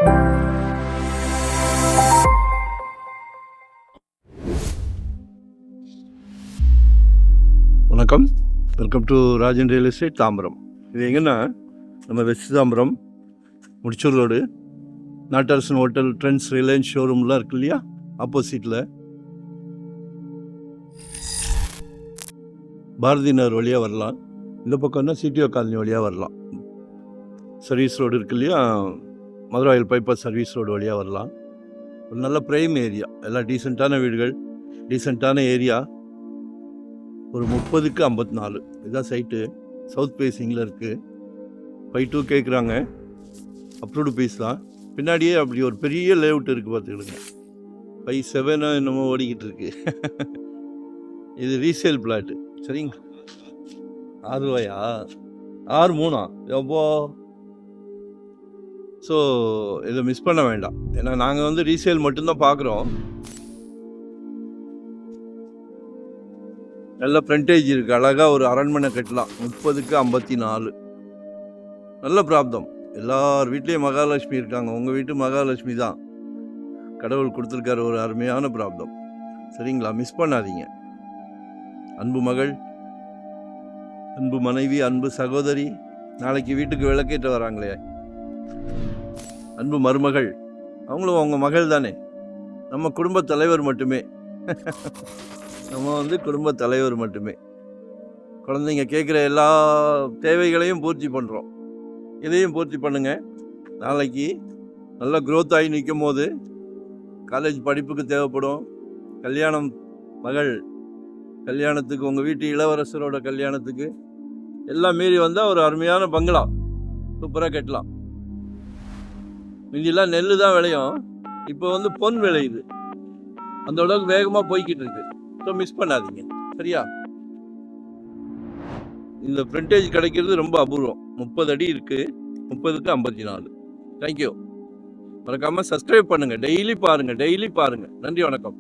வணக்கம், welcome to Rajan real estate Tambaram. இது எங்கன்னா நம்ம வெஸ்ட் தாம்பரம் முடிச்சூர் ரோடு நாட்டரசன் ஹோட்டல் ட்ரெண்ட்ஸ் ரிலையன்ஸ் ஷோரூம்லாம் இருக்கு இல்லையா, ஆப்போசிட்டில் பாரதி நகர் வழியாக வரலாம். இந்த பக்கம்னா சிடிஓ காலனி வழியாக வரலாம். சர்வீஸ் ரோடு இருக்கு இல்லையா, மதுராயில் பைபாஸ் சர்வீஸ் ரோடு வழியாக வரலாம். ஒரு நல்ல ப்ரைம் ஏரியா, எல்லாம் டீசெண்டான வீடுகள், டீசெண்டான ஏரியா. ஒரு 30க்கு 54 இதுதான் சைட்டு. சவுத் ஃபேஸிங்கில் இருக்குது. 5.2 கேட்குறாங்க. அப்ரூவ்டு பீஸ் தான். பின்னாடியே அப்படி ஒரு பெரிய லேஅவுட் இருக்குது, பார்த்துக்கிடுங்க. 5.7 என்னமோ ஓடிக்கிட்டு இருக்கு. இது ரீசேல் பிளாட்டு. சரிங்க, 6 ரூபாயா, 6.3 எவ்வளோ? ஸோ இதை மிஸ் பண்ண வேண்டாம். ஏன்னா நாங்கள் வந்து ரீசேல் மட்டும்தான் பார்க்குறோம். நல்ல ஃப்ரண்டேஜ் இருக்குது, அழகாக ஒரு அரண்மனை கட்டலாம். 30க்கு 54 நல்ல பிராப்தம். எல்லார் வீட்லேயும் மகாலட்சுமி இருக்காங்க. உங்கள் வீட்டு மகாலட்சுமி தான் கடவுள் கொடுத்துருக்காரு, ஒரு அருமையான பிராப்தம். சரிங்களா, மிஸ் பண்ணாதீங்க. அன்பு மகள், அன்பு மனைவி, அன்பு சகோதரி, நாளைக்கு வீட்டுக்கு விளக்கேற்ற வராங்களே அன்பு மருமகள், அவங்களும் அவங்க மகள் தானே. நம்ம குடும்ப தலைவர் மட்டுமே. நம்ம வந்து குடும்ப தலைவர் மட்டுமே. குழந்தைங்க கேட்குற எல்லா தேவைகளையும் பூர்த்தி பண்ணுறோம். இதையும் பூர்த்தி பண்ணுங்க. நாளைக்கு நல்லா க்ரோத் ஆகி நிற்கும் போது காலேஜ் படிப்புக்கு தேவைப்படும். கல்யாணம், மகள் கல்யாணத்துக்கு, உங்கள் வீட்டு இளவரசரோட கல்யாணத்துக்கு எல்லாம் மீறி வந்தால் ஒரு அருமையான பங்களா சூப்பராக கட்டலாம். முந்தியெல்லாம் நெல் தான் விளையும், இப்போ வந்து பொன் விளையுது. அந்த அளவுக்கு வேகமாக போய்கிட்டு இருக்கு. ஸோ மிஸ் பண்ணாதீங்க. சரியா, இந்த ஃப்ரண்டேஜ் கிடைக்கிறது ரொம்ப அபூர்வம். 30 அடி இருக்குது, 30க்கு 54. தேங்க்யூ. மறக்காமல் சப்ஸ்கிரைப் பண்ணுங்கள். டெய்லி பாருங்கள். நன்றி, வணக்கம்.